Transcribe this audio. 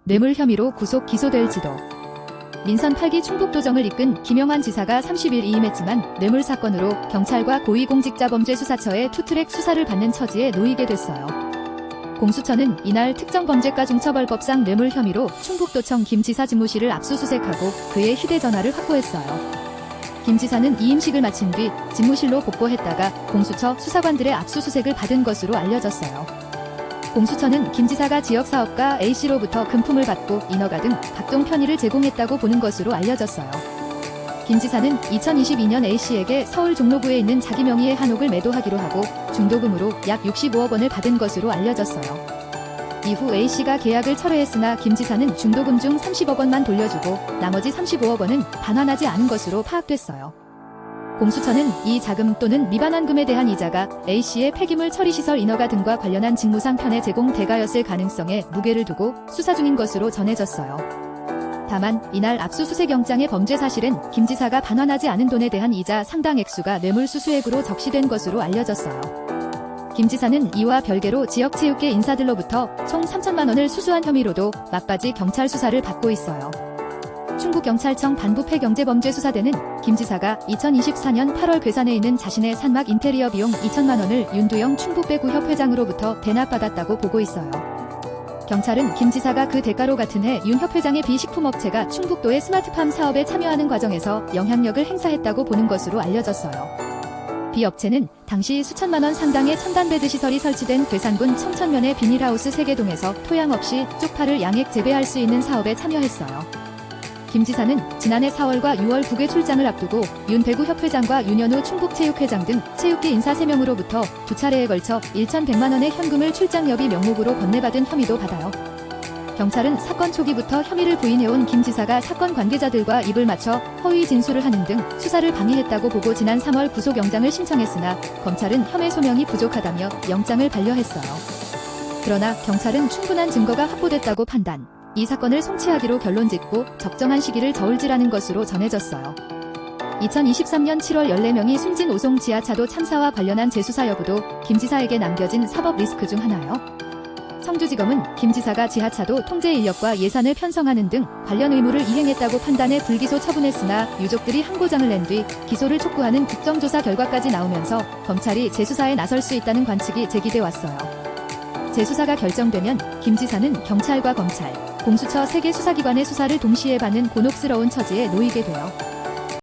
뇌물 혐의로 구속 기소될지도. 민선 8기 충북도정을 이끈 김영환 지사가 30일 이임했지만 뇌물 사건으로 경찰과 고위공직자범죄수사처의 투트랙 수사를 받는 처지에 놓이게 됐어요. 공수처는 이날 특정범죄과중처벌법상 뇌물 혐의로 충북도청 김 지사 집무실을 압수수색하고 그의 휴대전화를 확보했어요. 김 지사는 이임식을 마친 뒤 집무실로 복도했다가 공수처 수사관들의 압수수색을 받은 것으로 알려졌어요. 공수처는 김 지사가 지역사업가 A씨로부터 금품을 받고 인허가 등 각종 편의를 제공했다고 보는 것으로 알려졌어요. 김 지사는 2022년 A씨에게 서울 종로구에 있는 자기 명의의 한옥을 매도하기로 하고 중도금으로 약 65억 원을 받은 것으로 알려졌어요. 이후 A씨가 계약을 철회했으나 김 지사는 중도금 중 30억 원만 돌려주고 나머지 35억 원은 반환하지 않은 것으로 파악됐어요. 공수처는 이 자금 또는 미반환금에 대한 이자가 A씨의 폐기물 처리시설 인허가 등과 관련한 직무상 편의 제공 대가였을 가능성에 무게를 두고 수사 중인 것으로 전해졌어요. 다만 이날 압수수색영장의 범죄 사실은 김 지사가 반환하지 않은 돈에 대한 이자 상당 액수가 뇌물수수액으로 적시된 것으로 알려졌어요. 김 지사는 이와 별개로 지역체육계 인사들로부터 총 3천만 원을 수수한 혐의로도 막바지 경찰 수사를 받고 있어요. 충북경찰청 반부패경제범죄수사대는 김 지사가 2024년 8월 괴산에 있는 자신의 산막 인테리어 비용 2천만 원을 윤두영 충북배구협 회장으로부터 대납받았다고 보고 있어요. 경찰은 김 지사가 그 대가로 같은 해 윤 협 회장의 비식품업체가 충북도의 스마트팜 사업에 참여하는 과정에서 영향력을 행사했다고 보는 것으로 알려졌어요. 비 업체는 당시 수천만 원 상당의 첨단 배드시설이 설치된 괴산군 청천면의 비닐하우스 세계동에서 토양 없이 쪽파를 양액 재배할 수 있는 사업에 참여했어요. 김 지사는 지난해 4월과 6월 국외 출장을 앞두고 윤 배구협 회장과 윤현우 충북체육회장 등 체육계 인사 3명으로부터 두 차례에 걸쳐 1,100만 원의 현금을 출장여비 명목으로 건네받은 혐의도 받아요. 경찰은 사건 초기부터 혐의를 부인해온 김 지사가 사건 관계자들과 입을 맞춰 허위 진술을 하는 등 수사를 방해했다고 보고 지난 3월 구속영장을 신청했으나 검찰은 혐의 소명이 부족하다며 영장을 반려했어요. 그러나 경찰은 충분한 증거가 확보됐다고 판단, 이 사건을 송치하기로 결론짓고 적정한 시기를 저울질하는 것으로 전해졌어요. 2023년 7월 14명이 숨진 오송 지하차도 참사와 관련한 재수사 여부도 김 지사에게 남겨진 사법 리스크 중 하나요. 성주지검은 김 지사가 지하차도 통제 인력과 예산을 편성하는 등 관련 의무를 이행했다고 판단해 불기소 처분했으나 유족들이 항고장을 낸 뒤 기소를 촉구하는 국정조사 결과까지 나오면서 검찰이 재수사에 나설 수 있다는 관측이 제기돼 왔어요. 재수사가 결정되면 김 지사는 경찰과 검찰, 공수처 3개 수사기관의 수사를 동시에 받는 곤혹스러운 처지에 놓이게 돼요.